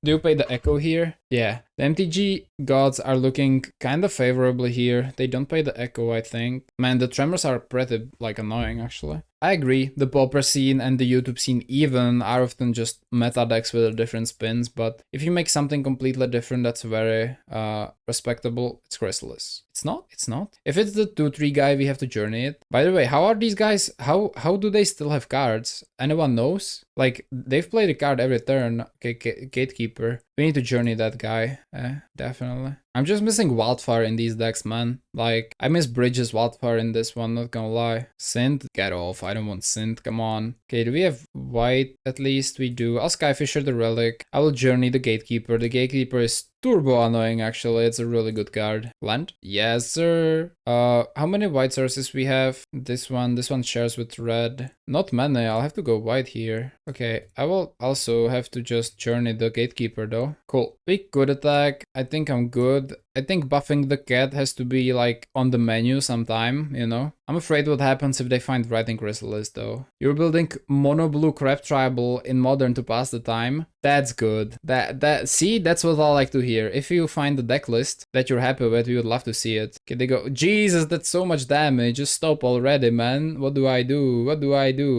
you pay the Echo here? Yeah, the MTG gods are looking kind of favorably here. They don't pay the Echo, I think. Man, the Tremors are pretty, like, annoying, actually. I agree, the Pauper scene and the YouTube scene even are often just meta decks with different spins, but if you make something completely different that's very respectable, it's Chrysalis. It's not. If it's the 2/3 guy, we have to journey it. By the way, how are these guys, how do they still have cards? Anyone knows? Like, they've played a card every turn. Okay, Gatekeeper. We need to journey that guy. Definitely. I'm just missing Wildfire in these decks, man. Like, I miss Bridges Wildfire in this one, not gonna lie. Synth? Get off, I don't want Synth, come on. Okay, do we have white? At least we do. I'll Skyfisher the Relic. I will journey the Gatekeeper. The Gatekeeper is turbo annoying, actually. It's a really good card. Land? Yes, sir. How many white sources we have? This one shares with red. Not many, I'll have to go white here. Okay, I will also have to just journey the Gatekeeper though. Cool. Big good attack. I think I'm good. I think buffing the cat has to be like on the menu sometime, you know? I'm afraid what happens if they find Writing Chrysalis though. You're building mono blue crab tribal in modern to pass the time. That's good. See, that's what I like to hear. If you find the deck list that you're happy with, we would love to see it. Okay, they go, Jesus, that's so much damage. Just stop already, man. What do I do?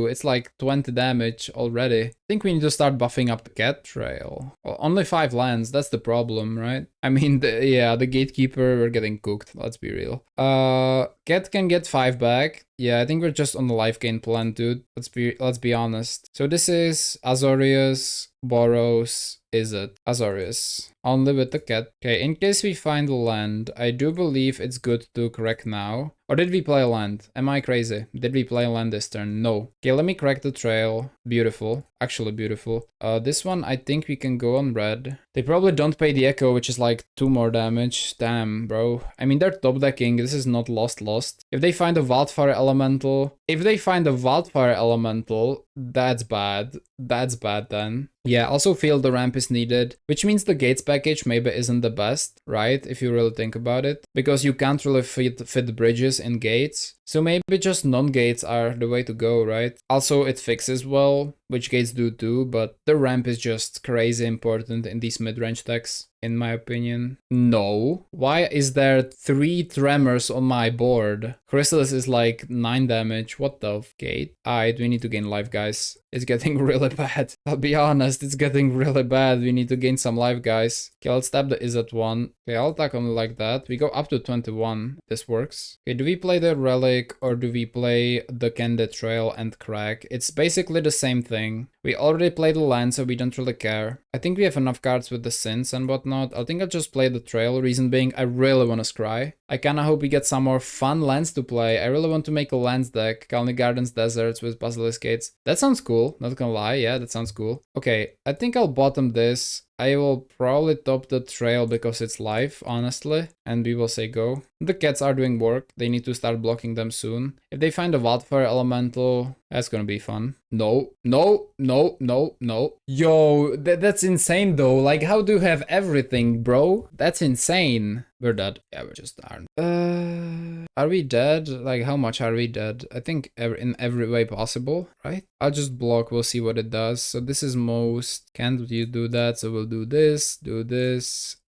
It's like 20 damage already. I think we need to start buffing up the cat trail. Well, only 5 lands, that's the problem, right? I mean, the the Gatekeeper, we're getting cooked, let's be real. Cat can get 5 back. Yeah, I think we're just on the life gain plan, dude. Let's be honest. So this is Azorius, Boros, is it? Azorius. Only with the cat. Okay, in case we find land, I do believe it's good to correct now. Or did we play land? Am I crazy? Did we play land this turn? No. Okay, let me correct the trail. Beautiful. Actually beautiful. This one, I think we can go on red. They probably don't pay the echo, which is like 2 more damage. Damn, bro. I mean, they're top decking. This is not lost. If they find a Wildfire Elemental, that's bad. That's bad then. Yeah, also feel the ramp is needed, which means the gates package maybe isn't the best, right? If you really think about it, because you can't really fit bridges in gates. So maybe just non-gates are the way to go, right? Also, it fixes well, which gates do too, but the ramp is just crazy important in these mid-range decks, in my opinion. No. Why is there 3 tremors on my board? Chrysalis is like 9 damage. What the gate? Alright, we need to gain life, guys. It's getting really bad. I'll be honest, it's getting really bad. We need to gain some life, guys. Okay, let's tap the Izzet one. Okay, I'll attack only like that. We go up to 21. This works. Okay, do we play the Relic or do we play the Candid Trail and Crack? It's basically the same thing. We already played the land, so we don't really care. I think we have enough cards with the Synths and whatnot. I think I'll just play the Trail. Reason being, I really want to scry. I kinda hope we get some more fun lands to play. I really want to make a lands deck. Kalni Gardens Deserts with Basilisk Gates. That sounds cool. Not gonna lie. Yeah, that sounds cool. Okay, I think I'll bottom this. I will probably top the Trail because it's live, honestly, and we will say go. The cats are doing work. They need to start blocking them soon. If they find a Wildfire Elemental, that's gonna be fun. No. Yo, that's insane though. Like, how do you have everything, bro? That's insane. We're dead. Yeah, we just aren't. Are we dead? Like, how much are we dead? I think in every way possible, right? I'll just block. We'll see what it does. So this is most. Can't you do that? So we'll do this,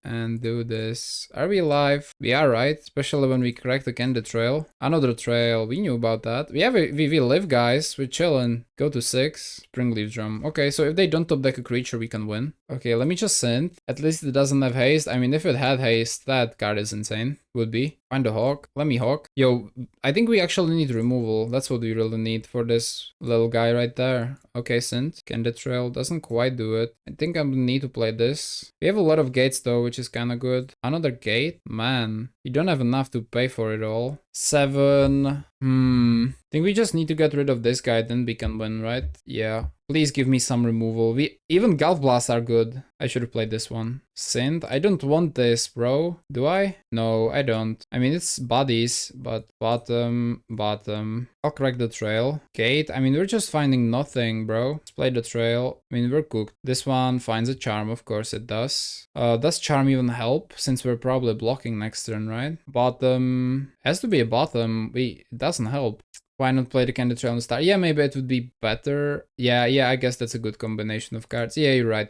and do this. Are we alive? We are, right? Especially when we crack the Candid Trail. Another trail. We knew about that. We live, guys. We're chilling. Go to 6. Springleaf Drum. Okay, so if they don't top deck a creature, we can win. Okay, let me just synth. At least it doesn't have haste. I mean, if it had haste, that card is insane. Would be. Find a hawk. Let me hawk. Yo, I think we actually need removal. That's what we really need for this little guy right there. Okay, synth. Candid Trail doesn't quite do it. I think I need to play this. We have a lot of gates though, which is kind of good. Another gate? Man, you don't have enough to pay for it all. 7. I think we just need to get rid of this guy, then we can win, right? Yeah. Please give me some removal. Even Gulf Blasts are good. I should have played this one. Synth? I don't want this, bro. Do I? No, I don't. I mean, it's bodies, but bottom. I'll crack the trail. Gate? I mean, we're just finding nothing, bro. Let's play the trail. I mean, we're cooked. This one finds a charm, of course it does. Does charm even help? Since we're probably blocking next turn, right? Bottom. Has to be a bottom. It doesn't help. Why not play the Candid Trail and start? Yeah, maybe it would be better. Yeah, I guess that's a good combination of cards. Yeah, you're right.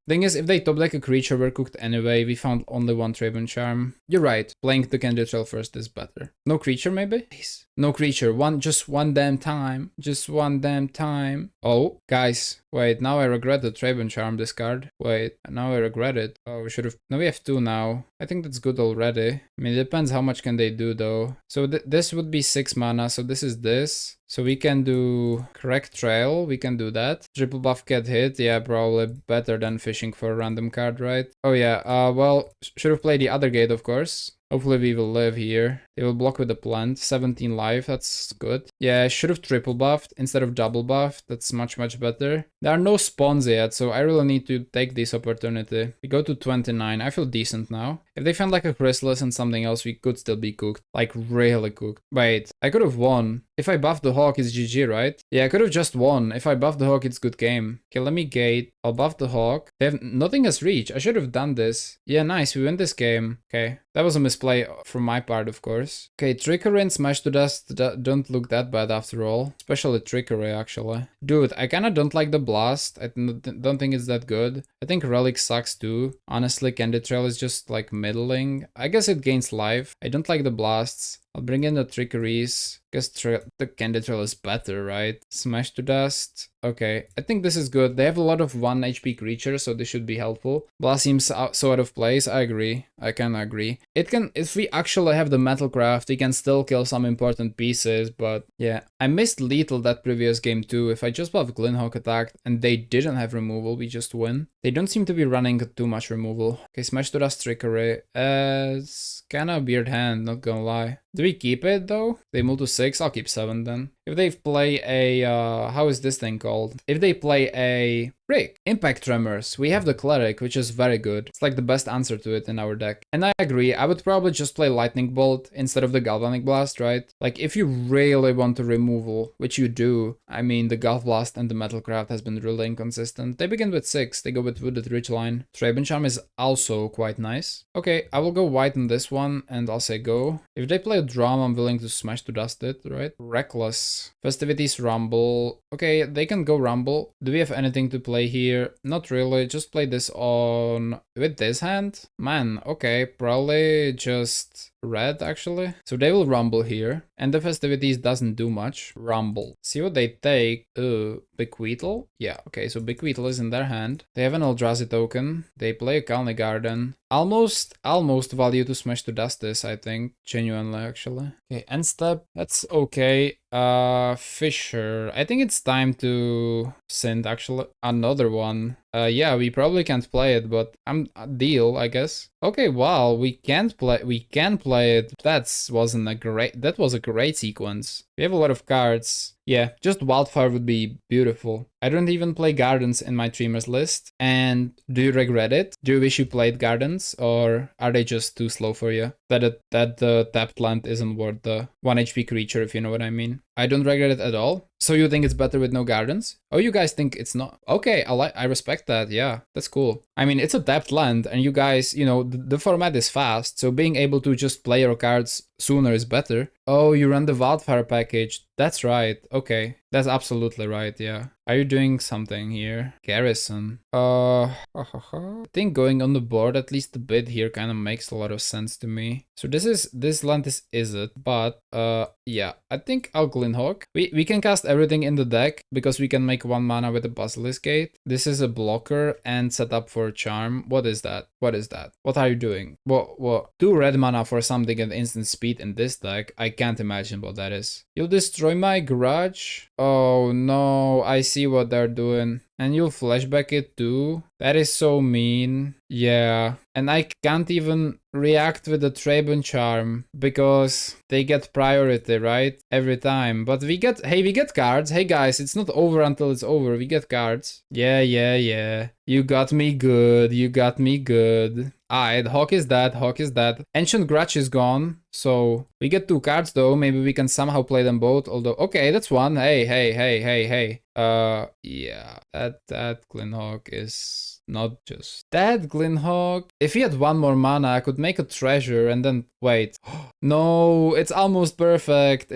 Thing is, if they top deck a creature, we're cooked anyway. We found only 1 Traven Charm. You're right. Playing the Candid Trail first is better. No creature, maybe? Please. No creature. Just one damn time. Oh, guys. Wait, now I regret the Traven Charm discard. Wait, now I regret it. Oh, we should have... No, we have 2 now. I think that's good already. I mean, it depends how much can they do, though. So this would be 6 mana, so this is this. So we can do correct trail, we can do that. Triple buff get hit, yeah, probably better than fishing for a random card, right? Oh yeah, well, should have played the other gate, of course. Hopefully we will live here. They will block with the plant. 17 life, that's good. Yeah, I should have triple buffed instead of double buffed. That's much better. There are no spawns yet, so I really need to take this opportunity. We go to 29. I feel decent now. If they found like a Chrysalis and something else, we could still be cooked. Like really cooked. Wait, I could have won. If I buff the Hawk, it's GG, right? Yeah, I could have just won. If I buff the Hawk, it's good game. Okay, let me gate. I'll buff the Hawk. Nothing has reach. I should have done this. Yeah, nice. We win this game. Okay. That was a misplay from my part, of course. Okay, Trickery and Smash to Dust don't look that bad after all. Especially Trickery, actually. Dude, I kinda don't like the Blast. I don't think it's that good. I think Relic sucks too. Honestly, Candid Trail is just like middling. I guess it gains life. I don't like the Blasts. I'll bring in the trickeries. Guess the Candy Trail is better, right? Smash to Dust. Okay, I think this is good. They have a lot of 1 HP creatures, so this should be helpful. Blast seems so out of place. I agree. I can agree. It can, if we actually have the Metalcraft, we can still kill some important pieces, but yeah. I missed Lethal that previous game too. If I just have Glinhawk attacked and they didn't have removal, we just win. They don't seem to be running too much removal. Okay, Smash to Dust Trickery. It's kinda a weird hand, not gonna lie. Do we keep it though? They move to 6, I'll keep 7 then. If they play a, how is this thing called? If they play a Rick, Impact Tremors, we have the Cleric, which is very good. It's like the best answer to it in our deck. And I agree, I would probably just play Lightning Bolt instead of the Galvanic Blast, right? Like if you really want to removal, which you do, I mean the Galv Blast and the Metalcraft has been really inconsistent. They begin with 6, they go with Wooded Ridgeline. Traben Charm is also quite nice. Okay, I will go white on this one and I'll say go. If they play a Drum, I'm willing to Smash to Dust it, right? Reckless. Festivities Rumble. Okay, they can go Rumble. Do we have anything to play here? Not really, just play this on with this hand. Man, okay, probably just red actually. So they will Rumble here. And the Festivities doesn't do much. Rumble. See what they take. Bequeathal? Yeah, okay, so Bequeathal is in their hand. They have an Eldrazi token. They play a Kalni Garden. Almost value to Smash to Dust this, I think. Genuinely, actually. Okay, end step. That's okay. Fisher. I think it's time to send actually another one. Yeah, we probably can't play it, but I'm deal, I guess. Okay, wow, we can play it. That was a great sequence. We have a lot of cards. Yeah, just Wildfire would be beautiful. I don't even play Gardens in my Dreamers list. And do you regret it? Do you wish you played Gardens, or are they just too slow for you? That the tapped land isn't worth the 1 HP creature, if you know what I mean. I don't regret it at all. So you think it's better with no Gardens? Oh, you guys think it's not? Okay, I respect that. Yeah, that's cool. I mean, it's a tapped land, and you guys, you know, the format is fast, so being able to just play your cards sooner is better. Oh, you run the Wildfire package. That's right. Okay, that's absolutely right. Yeah. Are you doing something here? Garrison. I think going on the board at least a bit here kind of makes a lot of sense to me. So this land is it, but yeah, I think I'll Glinhawk. We can cast everything in the deck because we can make 1 mana with the Basilisk Gate. This is a blocker and set up for charm. What is that? What is that? What are you doing? What? 2 red mana for something at instant speed in this deck? I can't imagine what that is. You'll destroy my garage? Oh no, I see what they're doing. And you'll flashback it too? That is so mean. Yeah. And I can't even react with the Traben Charm because they get priority, right? Every time. But we get cards. Hey guys, it's not over until it's over. We get cards. Yeah. You got me good. You got me good. Alright, Hawk is dead. Ancient Grudge is gone. So we get 2 cards though. Maybe we can somehow play them both. Although, okay, that's 1. Hey. Yeah, that Glinhawk is not just that Glinhawk. If he had 1 more mana, I could make a treasure and then wait. No, it's almost perfect.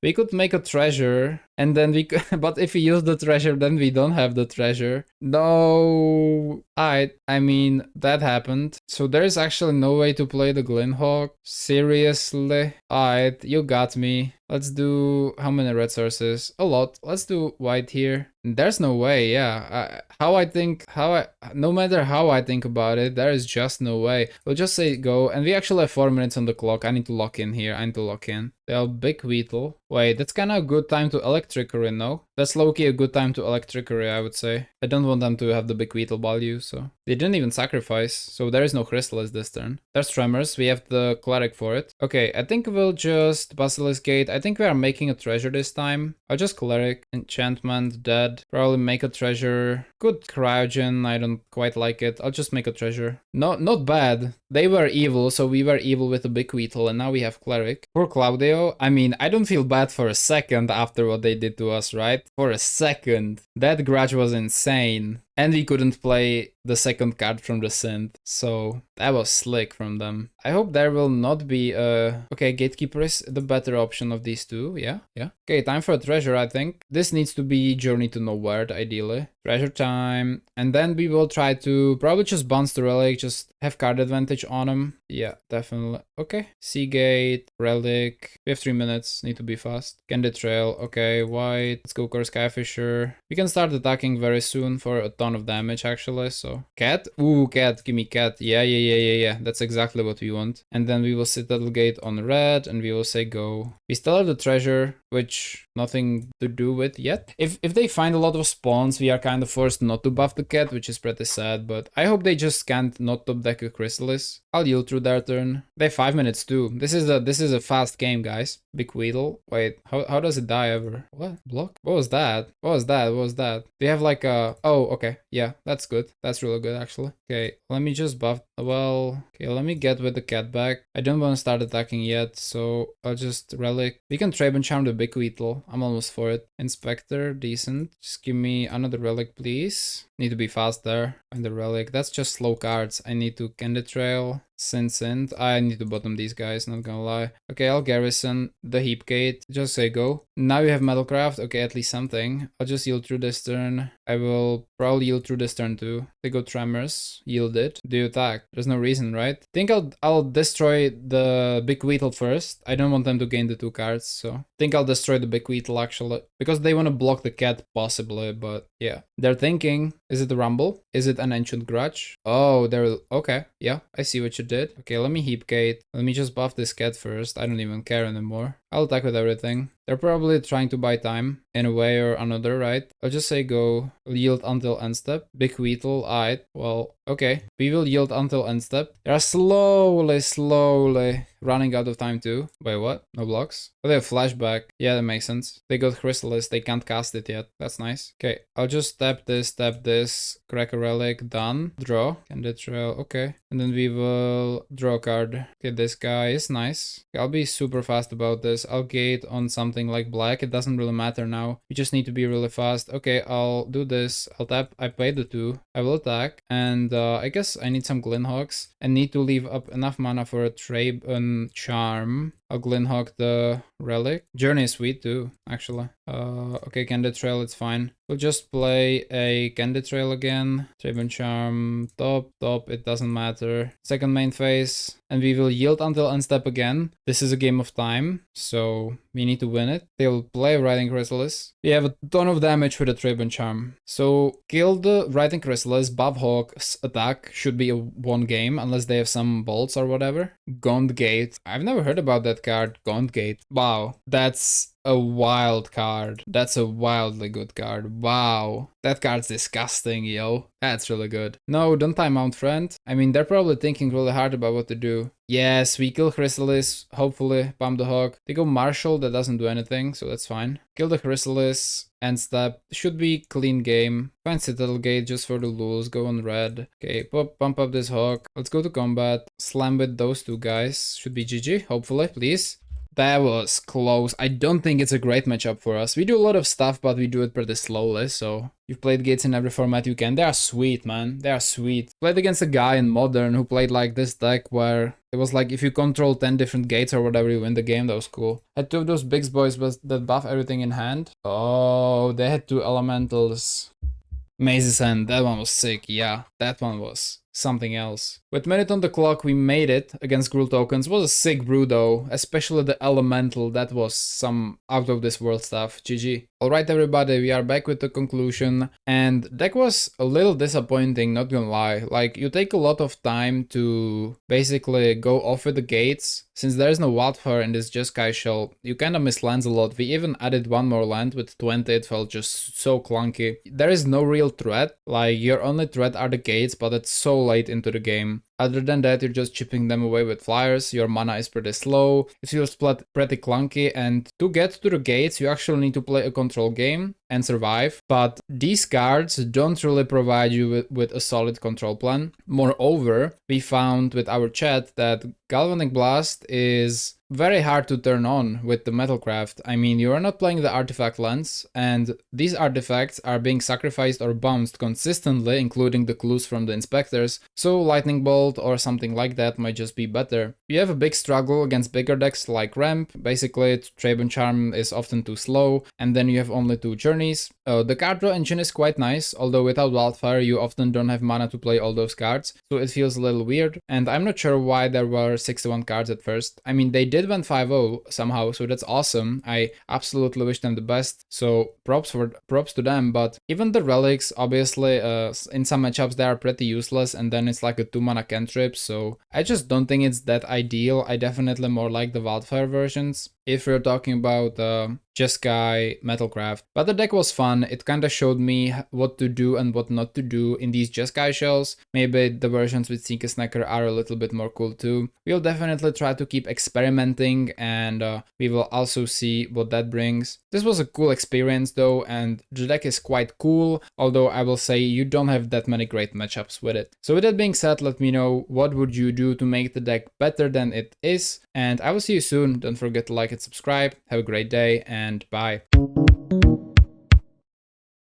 We could make a treasure and then we could, but if we use the treasure, then we don't have the treasure. No. I mean, that happened. So there's actually no way to play the Glinhawk. Seriously? Alright, you got me. Let's do, how many red sources? A lot. Let's do white here. There's no way, yeah. No matter how I think about it, there is just no way. We'll just say go, and we actually have 4 minutes on the clock. I need to lock in here. They'll Bequeathal. Wait, that's kind of a good time to Electrickery, no? That's low-key a good time to Electrickery, I would say. I don't want them to have the Bequeathal value, so. They didn't even sacrifice, so there is no Chrysalis this turn. There's Tremors, we have the Cleric for it. Okay, I think we'll just Basilisk Gate. I think we are making a treasure this time. I'll just Cleric, Enchantment, Dead. Probably make a treasure. Good Cryogen, I don't quite like it. I'll just make a treasure. No, not bad. They were evil, so we were evil with the Bequeathal, and now we have Cleric. Poor Claudio. I mean, I don't feel bad for a second after what they did to us, right? For a second. That grudge was insane. And we couldn't play the second card from the synth, so that was slick from them. I hope there will not be a... Okay, Gatekeeper is the better option of these two, yeah. Okay, time for a treasure, I think. This needs to be Journey to Nowhere, ideally. Treasure time, and then we will try to probably just bounce the relic, just have card advantage on him. Yeah, definitely. Okay, Seagate, relic. We have 3 minutes, need to be fast. Candy Trail, okay, white. Let's go Core Skyfisher. We can start attacking very soon for a ton of damage actually, so. Cat? Ooh, cat, give me cat. Yeah. That's exactly what we want. And then we will Citadel Gate on red, and we will say go. We still have the treasure, which nothing to do with yet. If they find a lot of spawns, we are kind of forced not to buff the cat, which is pretty sad, but I hope they just can't not top deck a Chrysalis. I'll yield through their turn. They have 5 minutes too. This is a fast game, guys. Big Weedle. Wait, how does it die ever? What? Block? What was that? What was that? They have like a... Oh, okay. Yeah, that's good. That's really good, actually. Okay, let me just buff... Well, okay, let me get with the cat back. I don't want to start attacking yet, so I'll just relic. We can trade and charm the Big Weedle. I'm almost for it. Inspector, decent. Just give me another relic, please. Need to be fast there. Find the relic. That's just slow cards. I need to Candy Trail. Synth. I need to bottom these guys, not gonna lie. Okay, I'll garrison the Heap Gate. Just say go. Now you have Metalcraft. Okay, at least something. I'll just yield through this turn. I will probably yield through this turn too. They go Tremors. Yield it. Do you attack? There's no reason, right? Think I'll destroy the Big Weedle first. I don't want them to gain the 2 cards, so think I'll destroy the Big Weedle actually. Because they want to block the cat possibly, but yeah. They're thinking, is it a Rumble? Is it an Ancient Grudge? Oh, they're... Okay, yeah, I see what you did. Okay, let me Heap Gate. Let me just buff this cat first. I don't even care anymore. I'll attack with everything. They're probably trying to buy time in a way or another, right? I'll just say go. Yield until end step. Big Weedle, alright. Well, okay. We will yield until end step. They're slowly running out of time too. Wait, what? No blocks? Oh, they have flashback. Yeah, that makes sense. They got Chrysalis. They can't cast it yet. That's nice. Okay, I'll just tap this, crack a relic, done. Draw. Candy Trail, okay. And then we will draw a card. Okay, this guy is nice. Okay, I'll be super fast about this. I'll gate on something like black. It doesn't really matter now. We just need to be really fast. Okay, I'll do this. I'll tap. I played the 2. I will attack. And I guess I need some Glinhawks. I need to leave up enough mana for a Trade and Charm. I'll Glinhawk the relic. Journey is sweet too, actually. Okay, Candy Trail, it's fine. We'll just play a Candy Trail again. Trade and Charm, top, it doesn't matter. Second main phase. And we will yield until end step again. This is a game of time, so we need to win it. They'll play Riding Chrysalis. We have a ton of damage with the Trade and Charm. So kill the Riding Chrysalis, buff Hawk's attack should be a 1 game, unless they have some bolts or whatever. Gaunt Gate. I've never heard about that card, Gaunt Gate. Wow, that's a wild card. That's a wildly good card. Wow. That card's disgusting, yo. That's really good. No, don't time out, friend. I mean, they're probably thinking really hard about what to do. Yes, we kill Chrysalis, hopefully, pump the Hawk. They go Marshall, that doesn't do anything, so that's fine. Kill the Chrysalis, end step. Should be clean game. Find Citadel Gate just for the lulz, go on red. Okay, pump up this Hawk. Let's go to combat. Slam with those 2 guys. Should be GG, hopefully, please. That was close. I don't think it's a great matchup for us. We do a lot of stuff, but we do it pretty slowly, so... You've played gates in every format you can. They are sweet, man. They are sweet. Played against a guy in Modern who played like this deck where it was like if you control 10 different gates or whatever, you win the game. That was cool. Had 2 of those big boys that buff everything in hand. Oh, they had 2 elementals. Maze's End, that one was sick. Yeah, that one was something else. With minute on the clock, we made it against Gruul tokens. It was a sick brew though, especially the elemental. That was some out of this world stuff. GG. Alright everybody, we are back with the conclusion, and deck was a little disappointing, not gonna lie. Like, you take a lot of time to basically go off with the gates. Since there is no wildfire in this Jeskai shell, you kinda miss lands a lot. We even added 1 more land with 20, it felt just so clunky. There is no real threat, like your only threat are the gates, but it's so late into the game. Other than that, you're just chipping them away with flyers, your mana is pretty slow, it feels pretty clunky, and to get to the gates, you actually need to play a control game. and survive, but these cards don't really provide you with a solid control plan. Moreover, we found with our chat that Galvanic Blast is very hard to turn on with the Metalcraft. I mean, you are not playing the artifact lens, and these artifacts are being sacrificed or bounced consistently, including the clues from the inspectors, so Lightning Bolt or something like that might just be better. You have a big struggle against bigger decks like Ramp. Basically, Trabon Charm is often too slow, and then you have only 2 journeys. The card draw engine is quite nice, although without Wildfire you often don't have mana to play all those cards, so it feels a little weird, and I'm not sure why there were 61 cards at first. I mean, they did went 5-0 somehow, so that's awesome. I absolutely wish them the best, so props to them. But even the relics, obviously, in some matchups they are pretty useless, and then it's like a 2 mana cantrip, so I just don't think it's that ideal. I definitely more like the Wildfire versions if we're talking about Jeskai Metalcraft. But the deck was fun. It kind of showed me what to do and what not to do in these Jeskai shells. Maybe the versions with Seeker Snacker are a little bit more cool too. We'll definitely try to keep experimenting, and we will also see what that brings. This was a cool experience though, and the deck is quite cool, although I will say you don't have that many great matchups with it. So with that being said, let me know what would you do to make the deck better than it is, and I will see you soon. Don't forget to like and subscribe. Have a great day, and bye.